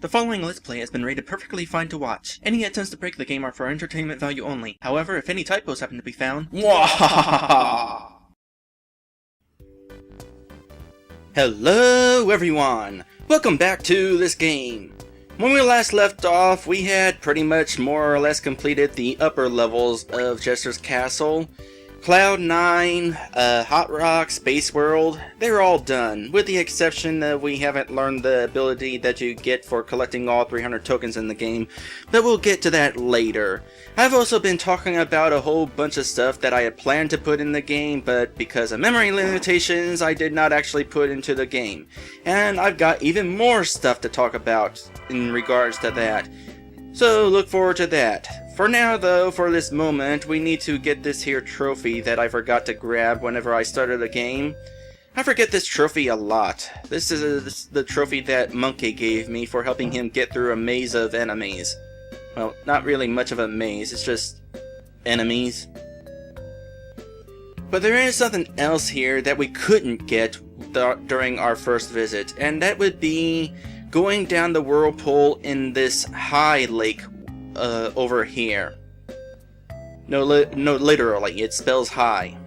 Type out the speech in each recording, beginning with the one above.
The following Let's Play has been rated perfectly fine to watch. Any attempts to break the game are for entertainment value only. However, if any typos happen to be found... Hello everyone! Welcome back to this game. When we last left off, we had pretty much more or less completed the upper levels of Jester's castle. Cloud 9, Hot Rock, Space World, they're all done, with the exception that we haven't learned the ability that you get for collecting all 300 tokens in the game, but we'll get to that later. I've also been talking about a whole bunch of stuff that I had planned to put in the game, but because of memory limitations, I did not actually put into the game. And I've got even more stuff to talk about in regards to that. So look forward to that. For now though, for this moment, we need to get this here trophy that I forgot to grab whenever I started the game. I forget this trophy a lot. This is the trophy that Monkey gave me for helping him get through a maze of enemies. Well, not really much of a maze, it's just enemies. But there is something else here that we couldn't get during our first visit, and that would be going down the whirlpool in this high lake over here. No, literally, it spells high.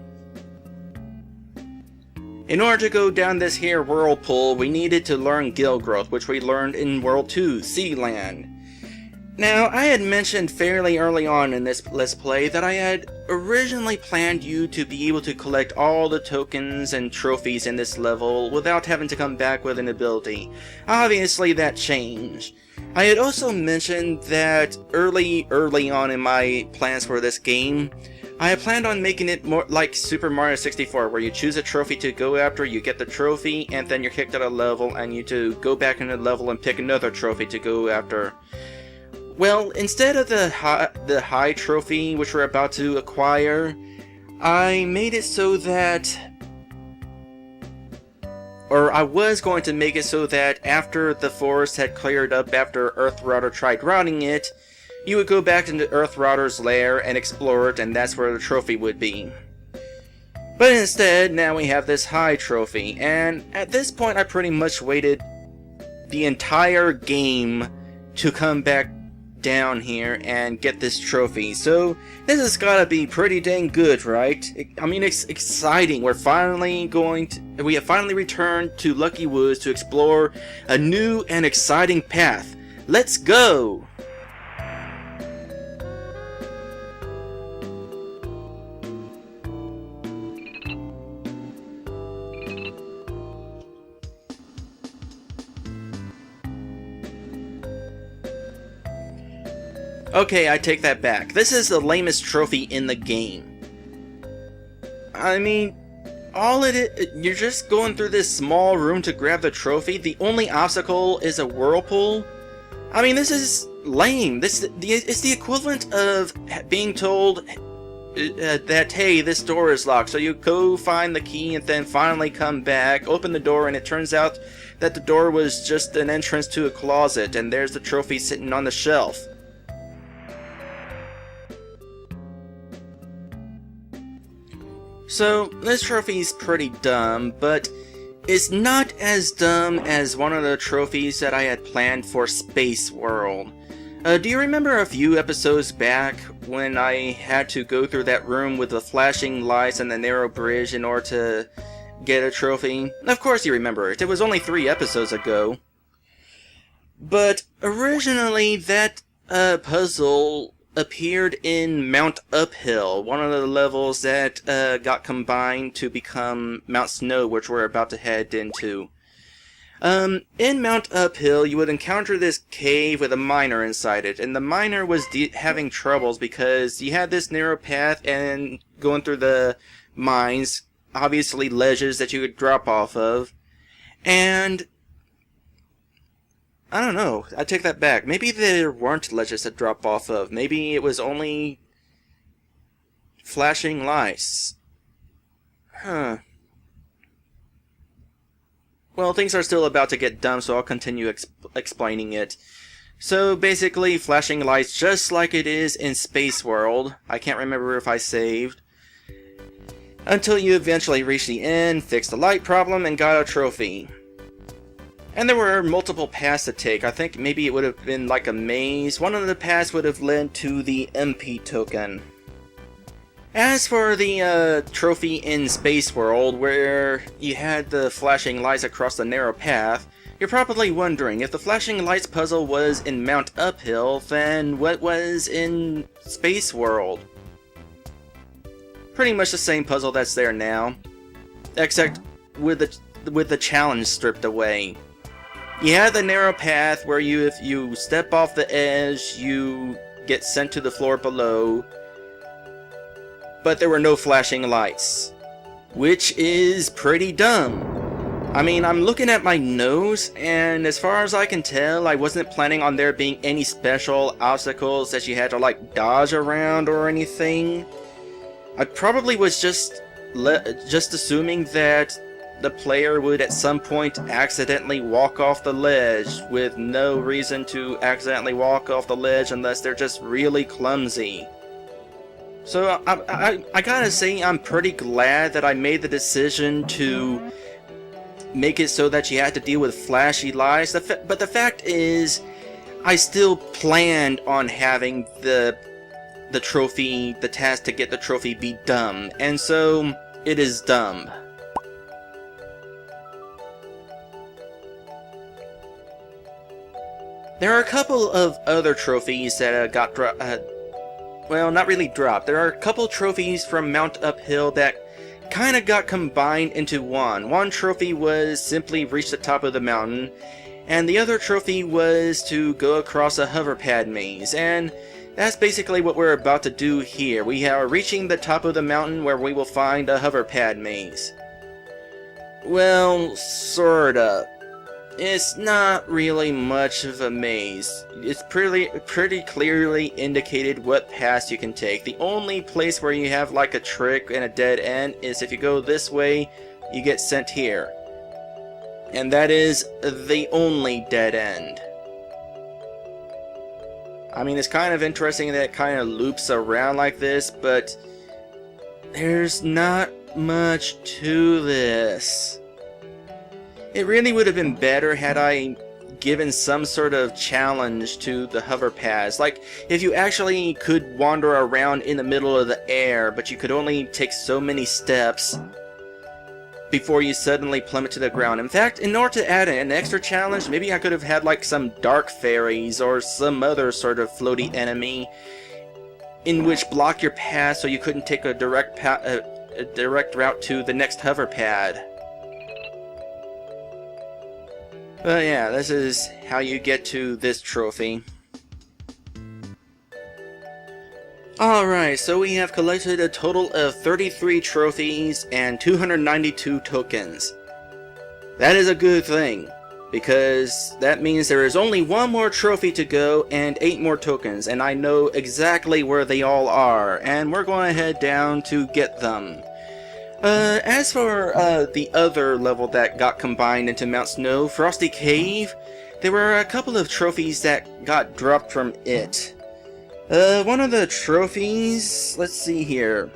In order to go down this here whirlpool, we needed to learn Guild Growth, which we learned in World 2, Sealand. Now, I had mentioned fairly early on in this Let's Play that I had originally planned you to be able to collect all the tokens and trophies in this level without having to come back with an ability. Obviously, that changed. I had also mentioned that early on in my plans for this game, I had planned on making it more like Super Mario 64, where you choose a trophy to go after, you get the trophy, and then you're kicked out of level, and you to go back in the level and pick another trophy to go after. Well, instead of the high trophy, which we're about to acquire, I made it so that... Or I was going to make it so that after the forest had cleared up after Earthrouter tried routing it, you would go back into Earthrouter's lair and explore it, and that's where the trophy would be. But instead, now we have this high trophy, and at this point I pretty much waited the entire game to come back down here and get this trophy. So this has gotta be pretty dang good, right? I mean, it's exciting. We have finally returned to Lucky Woods to explore a new and exciting path. Let's go! Okay, I take that back. This is the lamest trophy in the game. I mean, all it is, you're just going through this small room to grab the trophy. The only obstacle is a whirlpool. I mean, this is lame. It's the equivalent of being told that, hey, this door is locked. So you go find the key and then finally come back, open the door, and it turns out that the door was just an entrance to a closet, and there's the trophy sitting on the shelf. So, this trophy's pretty dumb, but it's not as dumb as one of the trophies that I had planned for Space World. Do you remember a few episodes back when I had to go through that room with the flashing lights and the narrow bridge in order to get a trophy? Of course you remember it. It was only 3 episodes ago. But originally that puzzle appeared in Mount Uphill, one of the levels that got combined to become Mount Snow, which we're about to head into. In Mount Uphill, you would encounter this cave with a miner inside it, and the miner was having troubles because you had this narrow path and going through the mines, obviously ledges that you could drop off of, and I don't know, I take that back. Maybe there weren't ledges to drop off of. Maybe it was only flashing lights. Huh. Well, things are still about to get dumb, so I'll continue explaining it. So, basically, flashing lights just like it is in Space World. I can't remember if I saved. Until you eventually reach the end, fix the light problem, and got a trophy. And there were multiple paths to take. I think maybe it would have been like a maze. One of the paths would have led to the MP token. As for the trophy in Space World, where you had the flashing lights across the narrow path, you're probably wondering, if the flashing lights puzzle was in Mount Uphill, then what was in Space World? Pretty much the same puzzle that's there now, except with the challenge stripped away. You had the narrow path where if you step off the edge, you get sent to the floor below, but there were no flashing lights, which is pretty dumb. I mean, I'm looking at my notes, and as far as I can tell, I wasn't planning on there being any special obstacles that you had to like dodge around or anything. I probably was just assuming that the player would at some point accidentally walk off the ledge with no reason to accidentally walk off the ledge unless they're just really clumsy. So I gotta say, I'm pretty glad that I made the decision to make it so that you had to deal with flashy lights, but the fact is, I still planned on having the trophy, the task to get the trophy, be dumb, and so it is dumb. There are a couple of other trophies that got well, not really dropped. There are a couple trophies from Mount Uphill that kind of got combined into one. One trophy was simply reach the top of the mountain, and the other trophy was to go across a hover pad maze, and that's basically what we're about to do here. We are reaching the top of the mountain where we will find a hover pad maze. Well, sorta. It's not really much of a maze. It's pretty clearly indicated what paths you can take. The only place where you have like a trick and a dead end is if you go this way, you get sent here. And that is the only dead end. I mean, it's kind of interesting that it kind of loops around like this, but there's not much to this. It really would have been better had I given some sort of challenge to the hover pads. Like, if you actually could wander around in the middle of the air, but you could only take so many steps before you suddenly plummet to the ground. In fact, in order to add an extra challenge, maybe I could have had like some dark fairies or some other sort of floaty enemy in which block your path so you couldn't take a direct route to the next hover pad. But yeah, this is how you get to this trophy. Alright, so we have collected a total of 33 trophies and 292 tokens. That is a good thing, because that means there is only one more trophy to go and 8 more tokens, and I know exactly where they all are, and we're going to head down to get them. As for the other level that got combined into Mount Snow, Frosty Cave, there were a couple of trophies that got dropped from it. One of the trophies, let's see here.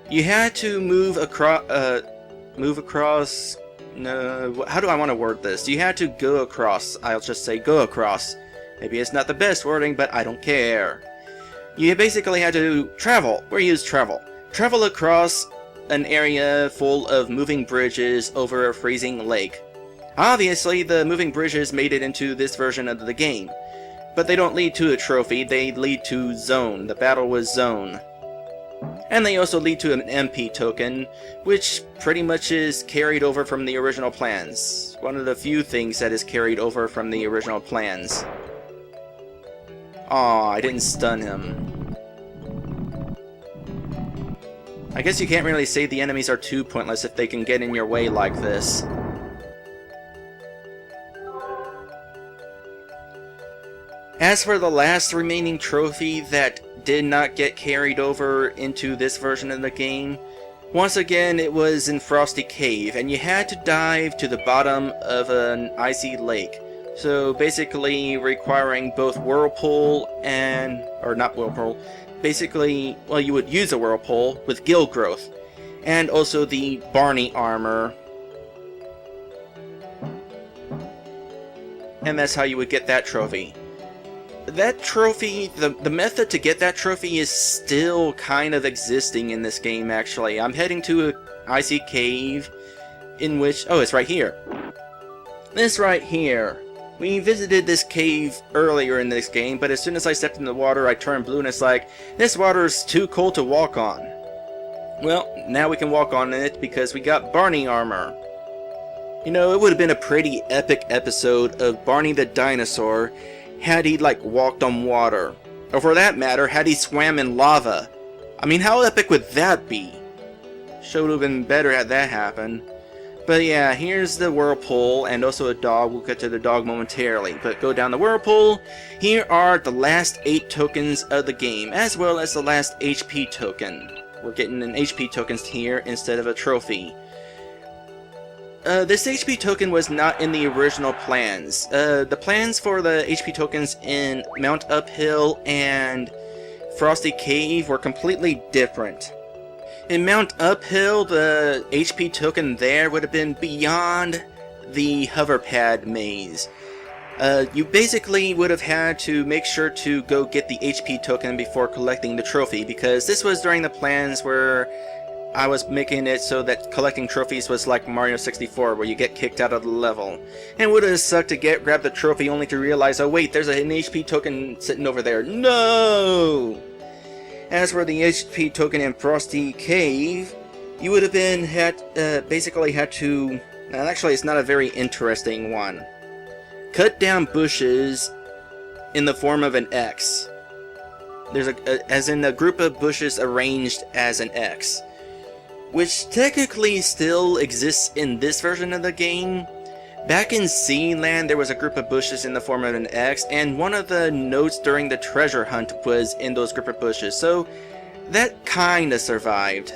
You had to move across, no, how do I want to word this? You had to go across, I'll just say go across. Maybe it's not the best wording, but I don't care. You basically had to travel, we use travel. Travel across an area full of moving bridges over a freezing lake. Obviously, the moving bridges made it into this version of the game. But they don't lead to a trophy, they lead to Zone. The battle was Zone. And they also lead to an MP token, which pretty much is carried over from the original plans. One of the few things that is carried over from the original plans. Aw, I didn't stun him. I guess you can't really say the enemies are too pointless if they can get in your way like this. As for the last remaining trophy that did not get carried over into this version of the game, once again it was in Frosty Cave, and you had to dive to the bottom of an icy lake. So basically requiring both Whirlpool and, or not Whirlpool, basically, well, you would use a Whirlpool with Gill Growth, and also the Barney armor. and that's how you would get that trophy. That trophy, the method to get that trophy is still kind of existing in this game, actually. I'm heading to an icy cave in which... oh, it's right here. This right here. We visited this cave earlier in this game, but as soon as I stepped in the water, I turned blue and it's like, this water is too cold to walk on. Well, now we can walk on it because we got Barney armor. You know, it would have been a pretty epic episode of Barney the Dinosaur had he, like, walked on water. Or for that matter, had he swam in lava. I mean, how epic would that be? Should have been better had that happened. But yeah, here's the whirlpool, and also a dog. We'll get to the dog momentarily. But go down the whirlpool. Here are the last 8 tokens of the game, as well as the last HP token. We're getting an HP tokens here instead of a trophy. This HP token was not in the original plans. The plans for the HP tokens in Mount Uphill and Frosty Cave were completely different. In Mount Uphill, the HP token there would have been beyond the hover pad maze. You basically would have had to make sure to go get the HP token before collecting the trophy, because this was during the plans where I was making it so that collecting trophies was like Mario 64, where you get kicked out of the level. And it would have sucked to grab the trophy only to realize, oh wait, there's an HP token sitting over there. No! As for the HP token in Frosty Cave, you would have basically had to... Now, actually, it's not a very interesting one. Cut down bushes in the form of an X. There's as in a group of bushes arranged as an X, which technically still exists in this version of the game. Back in Sealand, there was a group of bushes in the form of an X, and one of the notes during the treasure hunt was in those group of bushes, so that kinda survived.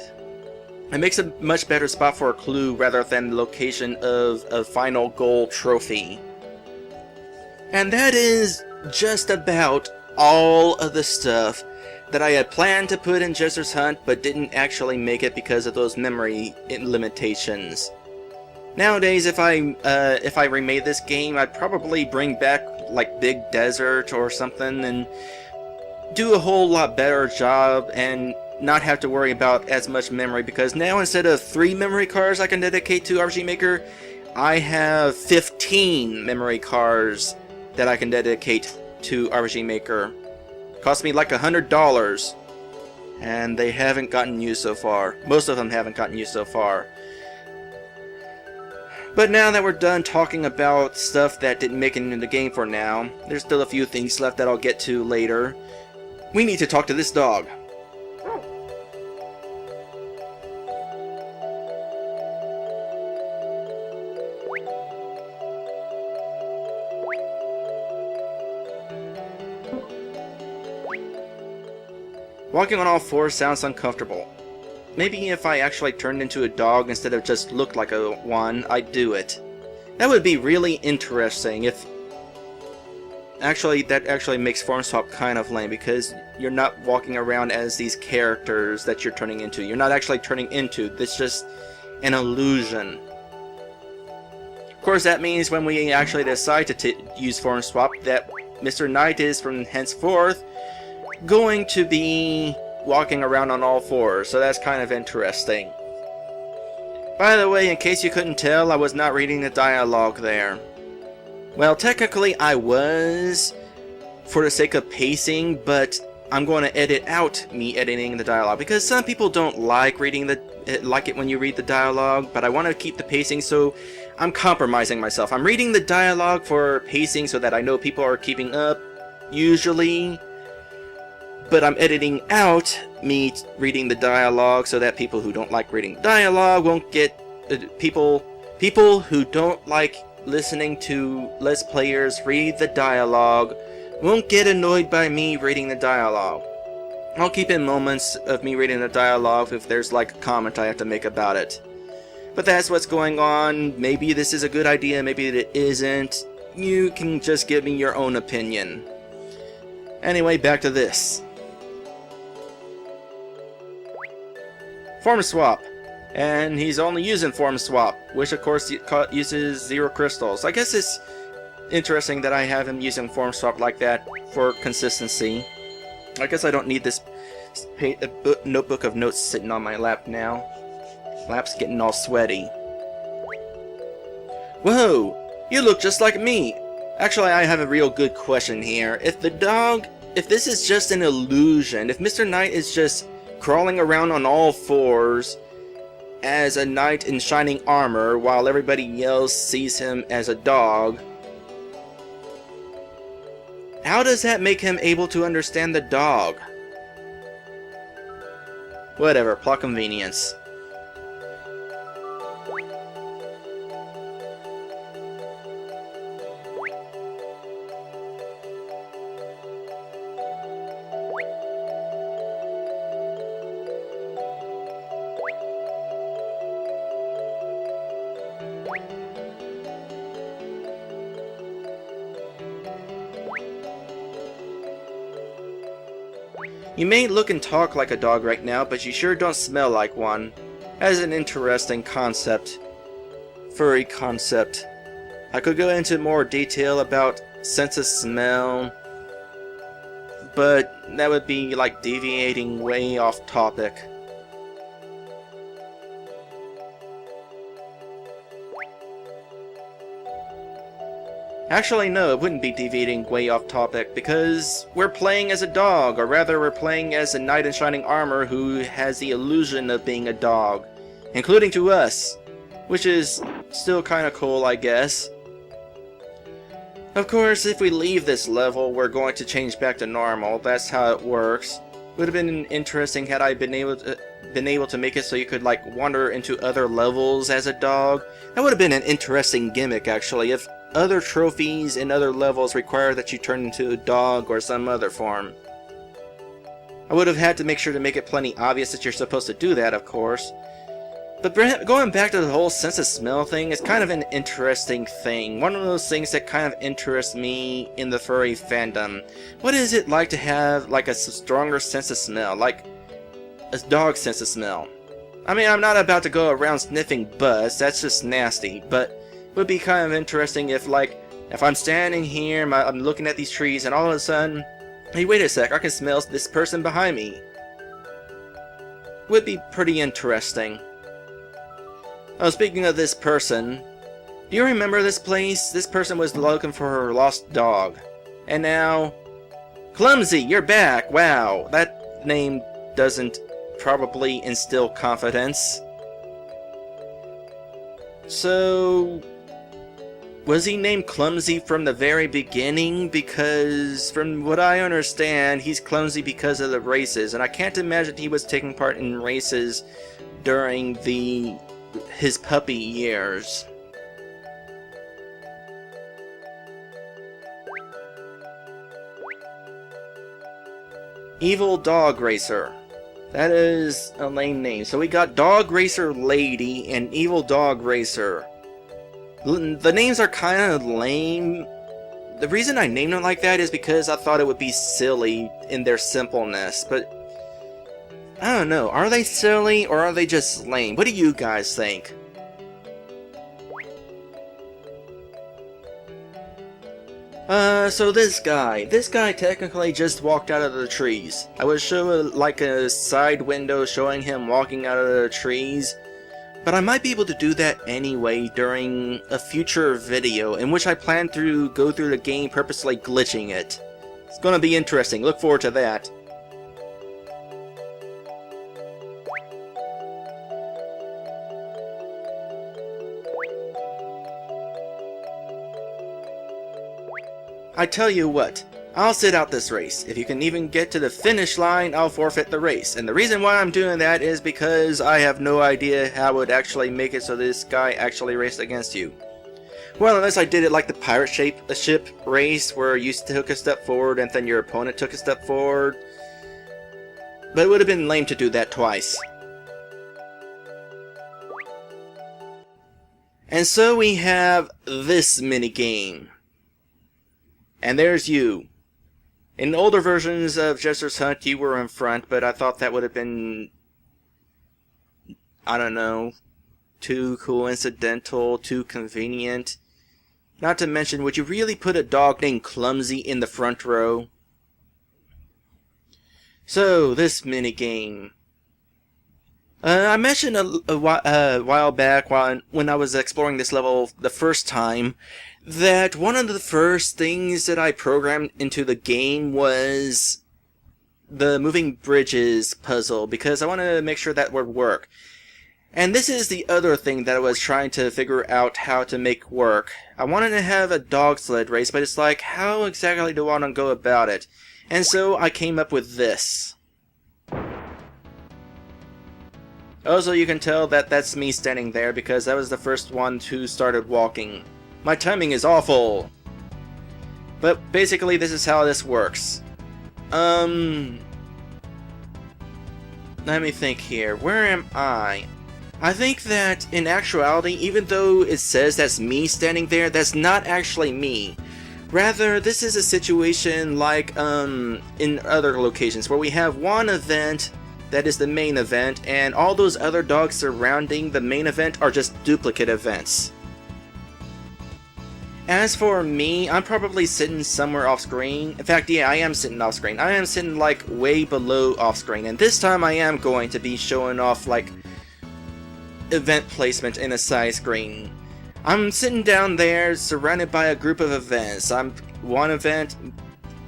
It makes a much better spot for a clue rather than the location of a final goal trophy. And that is just about all of the stuff that I had planned to put in Jester's Hunt, but didn't actually make it because of those memory limitations. Nowadays, if I remade this game, I'd probably bring back like Big Desert or something and do a whole lot better job and not have to worry about as much memory, because now instead of 3 memory cards I can dedicate to RPG Maker, I have 15 memory cards that I can dedicate to RPG Maker. Cost me like $100, and they haven't gotten used so far. Most of them haven't gotten used so far. But now that we're done talking about stuff that didn't make it into the game for now, there's still a few things left that I'll get to later. We need to talk to this dog. Walking on all fours sounds uncomfortable. Maybe if I actually turned into a dog instead of just looked like a one, I'd do it. That would be really interesting if... Actually, that actually makes form swap kind of lame, because you're not walking around as these characters that you're turning into. You're not actually turning into, it's just an illusion. Of course, that means when we actually decide to use form swap, that Mr. Knight is from henceforth going to be walking around on all fours, so that's kind of interesting. By the way, in case you couldn't tell, I was not reading the dialogue there. Well, technically I was, for the sake of pacing, but I'm going to edit out me editing the dialogue, because some people don't like it when you read the dialogue, but I want to keep the pacing, so I'm compromising myself. I'm reading the dialogue for pacing so that I know people are keeping up, usually, but I'm editing out me reading the dialogue so that people who don't like reading dialogue won't get... people who don't like listening to Let's Players read the dialogue won't get annoyed by me reading the dialogue. I'll keep in moments of me reading the dialogue if there's like a comment I have to make about it. But that's what's going on. Maybe this is a good idea, maybe it isn't. You can just give me your own opinion. Anyway, back to this. Form swap. And he's only using form swap, which of course uses 0 crystals. I guess it's interesting that I have him using form swap like that for consistency. I guess I don't need this notebook of notes sitting on my lap now. Lap's getting all sweaty. Whoa! You look just like me! Actually, I have a real good question here. If this is just an illusion, if Mr. Knight is just crawling around on all fours as a knight in shining armor while everybody else sees him as a dog, how does that make him able to understand the dog? Whatever, plot convenience. You may look and talk like a dog right now, but you sure don't smell like one. That is an interesting concept. Furry concept. I could go into more detail about sense of smell, but that would be like deviating way off topic. Actually, no, it wouldn't be deviating way off topic, because we're playing as a dog, or rather we're playing as a knight in shining armor who has the illusion of being a dog, including to us, which is still kinda cool, I guess. Of course, if we leave this level, we're going to change back to normal. That's how it works. Would have been interesting had I been able to make it so you could like wander into other levels as a dog. That would have been an interesting gimmick, actually, if other trophies in other levels require that you turn into a dog or some other form. I would have had to make sure to make it plenty obvious that you're supposed to do that, of course. But going back to the whole sense of smell thing is kind of an interesting thing. One of those things that kind of interests me in the furry fandom. What is it like to have like a stronger sense of smell? Like a dog sense of smell? I mean, I'm not about to go around sniffing butts, that's just nasty, but it would be kind of interesting if I'm standing here, I'm looking at these trees, and all of a sudden, hey, wait a sec, I can smell this person behind me. Would be pretty interesting. Oh, speaking of this person, do you remember this place? This person was looking for her lost dog. And now, Clumsy, you're back! Wow, that name doesn't probably instill confidence. So, was he named Clumsy from the very beginning? Because, from what I understand, he's clumsy because of the races, and I can't imagine he was taking part in races during his puppy years. Evil Dog Racer. That is a lame name. So we got Dog Racer Lady and Evil Dog Racer. The names are kind of lame. The reason I named them like that is because I thought it would be silly in their simpleness, but I don't know. Are they silly or are they just lame? What do you guys think? So this guy technically just walked out of the trees. I would show like a side window showing him walking out of the trees, but I might be able to do that anyway during a future video in which I plan to go through the game purposely glitching it. It's gonna be interesting, look forward to that. I tell you what, I'll sit out this race. If you can even get to the finish line, I'll forfeit the race. And the reason why I'm doing that is because I have no idea how I would actually make it so this guy actually raced against you. Well, unless I did it like the pirate ship race, where you took a step forward and then your opponent took a step forward. But it would have been lame to do that twice. And so we have this minigame. And there's you. In older versions of Jester's Hunt, you were in front, but I thought that would have been, I don't know, too coincidental, too convenient. Not to mention, would you really put a dog named Clumsy in the front row? So, this minigame. I mentioned a while back when I was exploring this level the first time that one of the first things that I programmed into the game was the moving bridges puzzle, because I wanted to make sure that would work. And this is the other thing that I was trying to figure out how to make work. I wanted to have a dog sled race, but it's like, how exactly do I want to go about it? And so I came up with this. Also, you can tell that that's me standing there because I was the first one who started walking. My timing is awful! But basically, this is how this works. Let me think here. Where am I? I think that, in actuality, even though it says that's me standing there, that's not actually me. Rather, this is a situation like, in other locations, where we have one event that is the main event, and all those other dogs surrounding the main event are just duplicate events. As for me, I'm probably sitting somewhere off screen. In fact, yeah, I am sitting off screen. I am sitting like way below off screen, and this time I am going to be showing off like event placement in a side screen. I'm sitting down there surrounded by a group of events. One event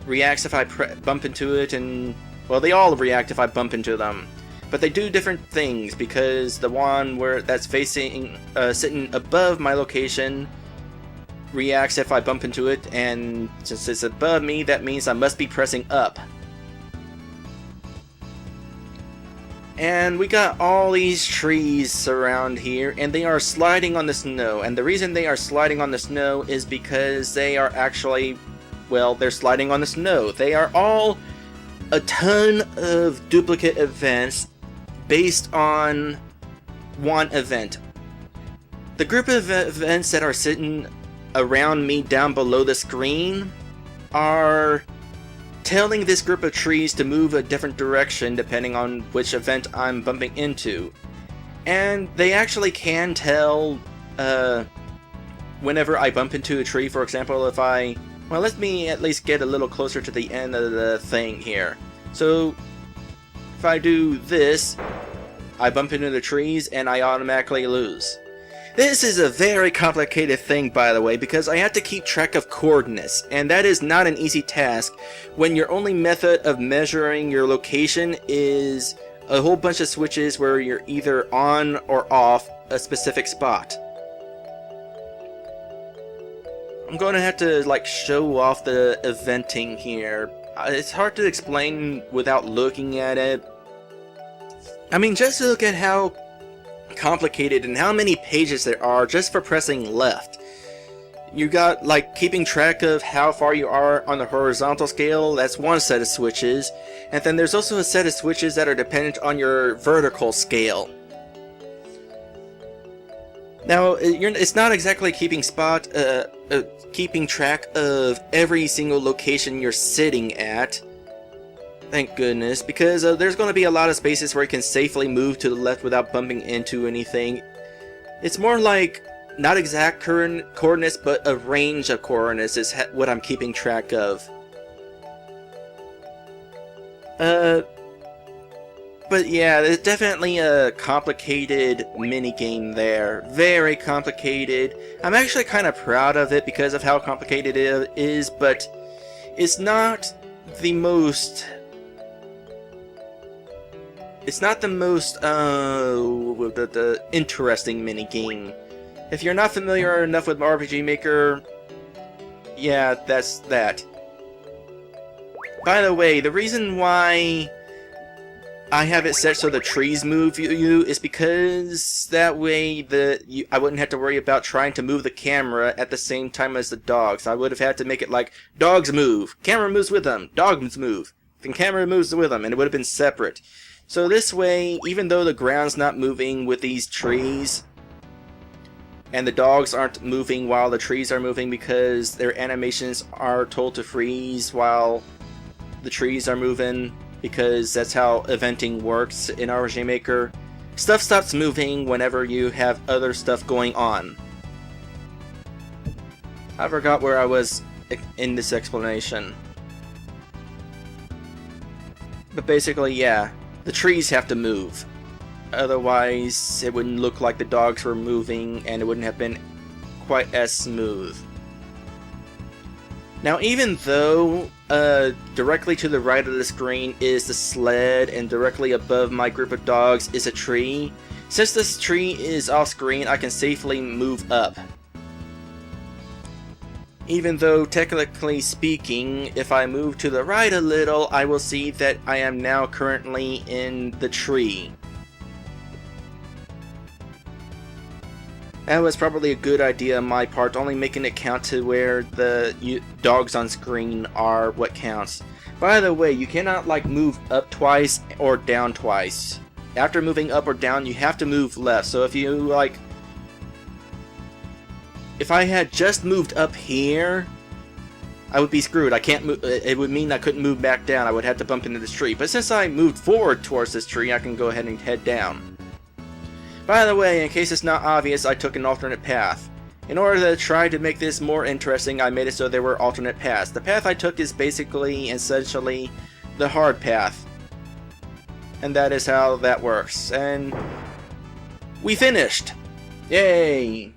reacts if I bump into it, and well, they all react if I bump into them. But they do different things, because the one that's facing sitting above my location reacts if I bump into it, and since it's above me, that means I must be pressing up. And we got all these trees around here, and they are sliding on the snow. And the reason they are sliding on the snow is because they are actually, well, they're sliding on the snow. They are all a ton of duplicate events based on one event. The group of events that are sitting around me down below the screen are telling this group of trees to move a different direction depending on which event I'm bumping into. And they actually can tell whenever I bump into a tree. For example, if I... well, let me at least get a little closer to the end of the thing here. So, if I do this, I bump into the trees and I automatically lose. This is a very complicated thing, by the way, because I have to keep track of coordinates, and that is not an easy task when your only method of measuring your location is a whole bunch of switches where you're either on or off a specific spot. I'm going to have to like show off the eventing here. It's hard to explain without looking at it. I mean, just look at how complicated and how many pages there are just for pressing left. You got like keeping track of how far you are on the horizontal scale, that's one set of switches, and then there's also a set of switches that are dependent on your vertical scale. Now, it's not exactly keeping keeping track of every single location you're sitting at. Thank goodness, because there's going to be a lot of spaces where you can safely move to the left without bumping into anything. It's more like not exact coordinates, but a range of coordinates is what I'm keeping track of. But yeah, there's definitely a complicated minigame there. Very complicated. I'm actually kind of proud of it because of how complicated it is, but it's not the most... it's not the most, the interesting minigame. If you're not familiar enough with RPG Maker, yeah, that's that. By the way, the reason why I have it set so the trees move you is because that way I wouldn't have to worry about trying to move the camera at the same time as the dogs. I would have had to make it like, dogs move, camera moves with them, dogs move, then camera moves with them, and it would have been separate. So this way, even though the ground's not moving with these trees, and the dogs aren't moving while the trees are moving because their animations are told to freeze while the trees are moving, because that's how eventing works in RPG Maker. Stuff stops moving whenever you have other stuff going on. I forgot where I was in this explanation. But basically, yeah, the trees have to move. Otherwise, it wouldn't look like the dogs were moving and it wouldn't have been quite as smooth. Now, even though directly to the right of the screen is the sled and directly above my group of dogs is a tree, since this tree is off screen, I can safely move up. Even though, technically speaking, if I move to the right a little, I will see that I am now currently in the tree. That was probably a good idea on my part, only making it count to where the dogs on screen are what counts. By the way, you cannot like move up twice or down twice. After moving up or down, you have to move left. So if you like... If I had just moved up here, I would be screwed. I can't move. It would mean I couldn't move back down. I would have to bump into this tree. But since I moved forward towards this tree, I can go ahead and head down. By the way, in case it's not obvious, I took an alternate path. In order to try to make this more interesting, I made it so there were alternate paths. The path I took is basically, essentially, the hard path. And that is how that works. And we finished! Yay!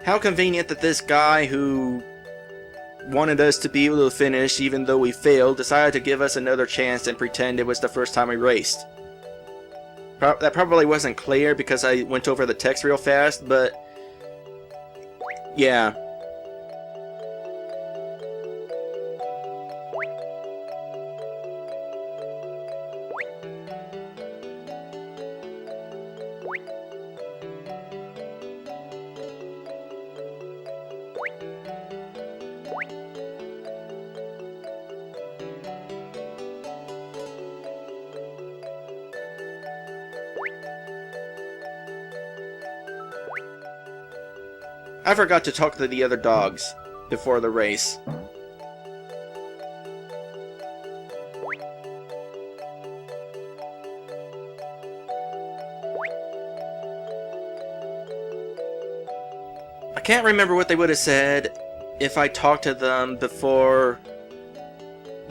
How convenient that this guy who wanted us to be able to finish even though we failed decided to give us another chance and pretend it was the first time we raced. That probably wasn't clear because I went over the text real fast, but yeah. I forgot to talk to the other dogs before the race. I can't remember what they would have said if I talked to them before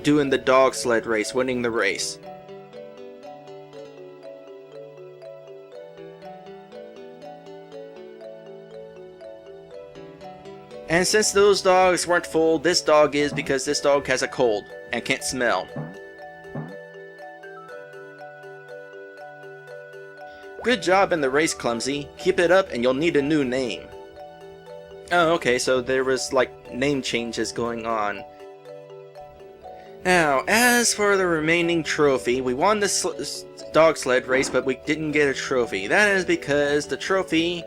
doing the dog sled race, winning the race. And since those dogs weren't full, this dog is because this dog has a cold and can't smell. Good job in the race, Clumsy. Keep it up and you'll need a new name. Oh, okay, so there was like name changes going on. Now, as for the remaining trophy, we won the dog sled race, but we didn't get a trophy. That is because the trophy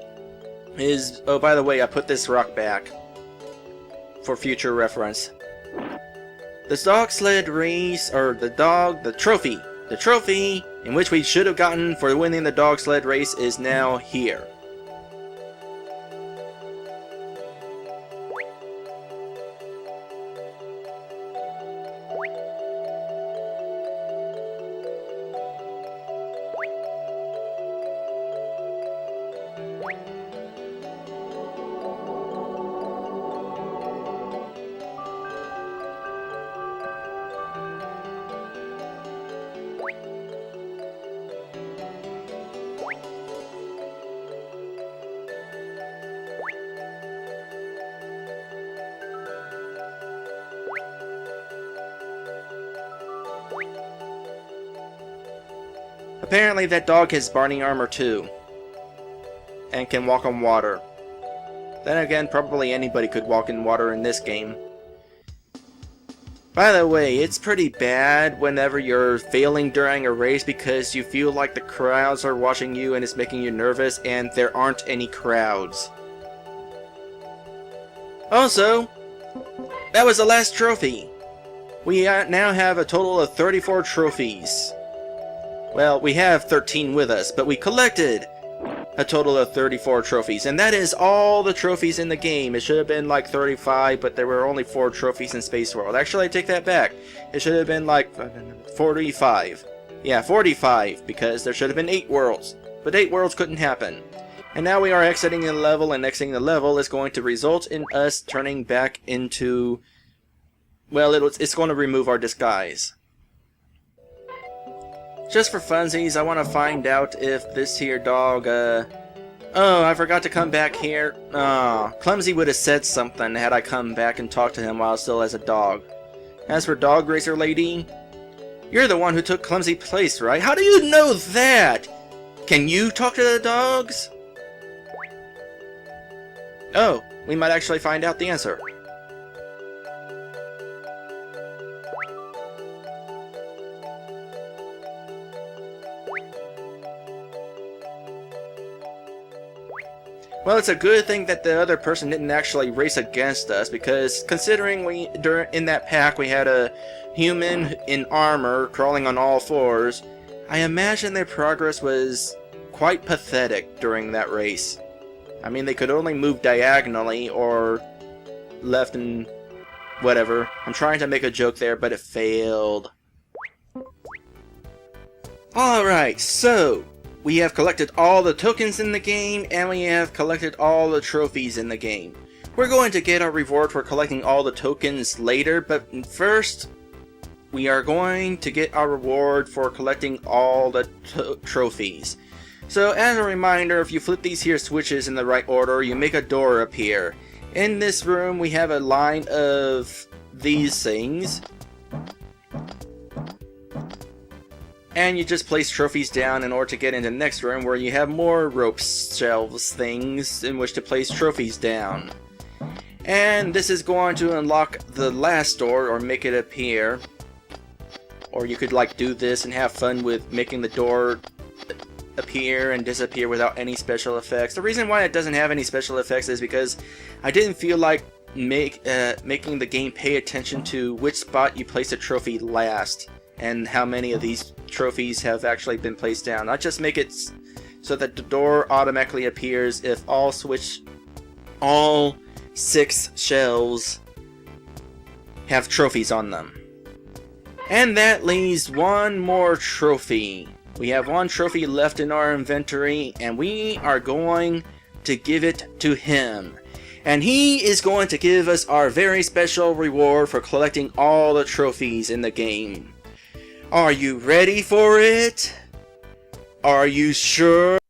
is... Oh, by the way, I put this rock back for future reference. The dog sled race, or the trophy in which we should have gotten for winning the dog sled race is now here. Apparently that dog has Barney armor too, and can walk on water. Then again, probably anybody could walk in water in this game. By the way, it's pretty bad whenever you're failing during a race because you feel like the crowds are watching you and it's making you nervous, and there aren't any crowds. Also, that was the last trophy. We now have a total of 34 trophies. Well, we have 13 with us, but we collected a total of 34 trophies, and that is all the trophies in the game. It should have been like 35, but there were only 4 trophies in Space World. Actually, I take that back. It should have been like 45. Yeah, 45, because there should have been 8 worlds. But 8 worlds couldn't happen. And now we are exiting the level, and exiting the level is going to result in us turning back into... well, it's going to remove our disguise. Just for funsies, I want to find out if this here dog, oh, I forgot to come back here. Oh, Clumsy would have said something had I come back and talked to him while still as a dog. As for Dog Racer Lady, you're the one who took Clumsy's place, right? How do you know that? Can you talk to the dogs? Oh, we might actually find out the answer. Well, it's a good thing that the other person didn't actually race against us, because considering in that pack we had a human in armor crawling on all fours, I imagine their progress was quite pathetic during that race. I mean, they could only move diagonally or left and whatever. I'm trying to make a joke there, but it failed. Alright, so we have collected all the tokens in the game, and we have collected all the trophies in the game. We're going to get our reward for collecting all the tokens later, but first, we are going to get our reward for collecting all the trophies. So, as a reminder, if you flip these here switches in the right order, you make a door appear. In this room, we have a line of these things. And you just place trophies down in order to get into the next room, where you have more rope shelves things in which to place trophies down. And this is going to unlock the last door, or make it appear. Or you could like do this and have fun with making the door appear and disappear without any special effects. The reason why it doesn't have any special effects is because I didn't feel like making the game pay attention to which spot you place a trophy last, and how many of these trophies have actually been placed down. I just make it so that the door automatically appears if all 6 shelves have trophies on them. And that leaves one more trophy. We have one trophy left in our inventory, and we are going to give it to him. And he is going to give us our very special reward for collecting all the trophies in the game. Are you ready for it? Are you sure?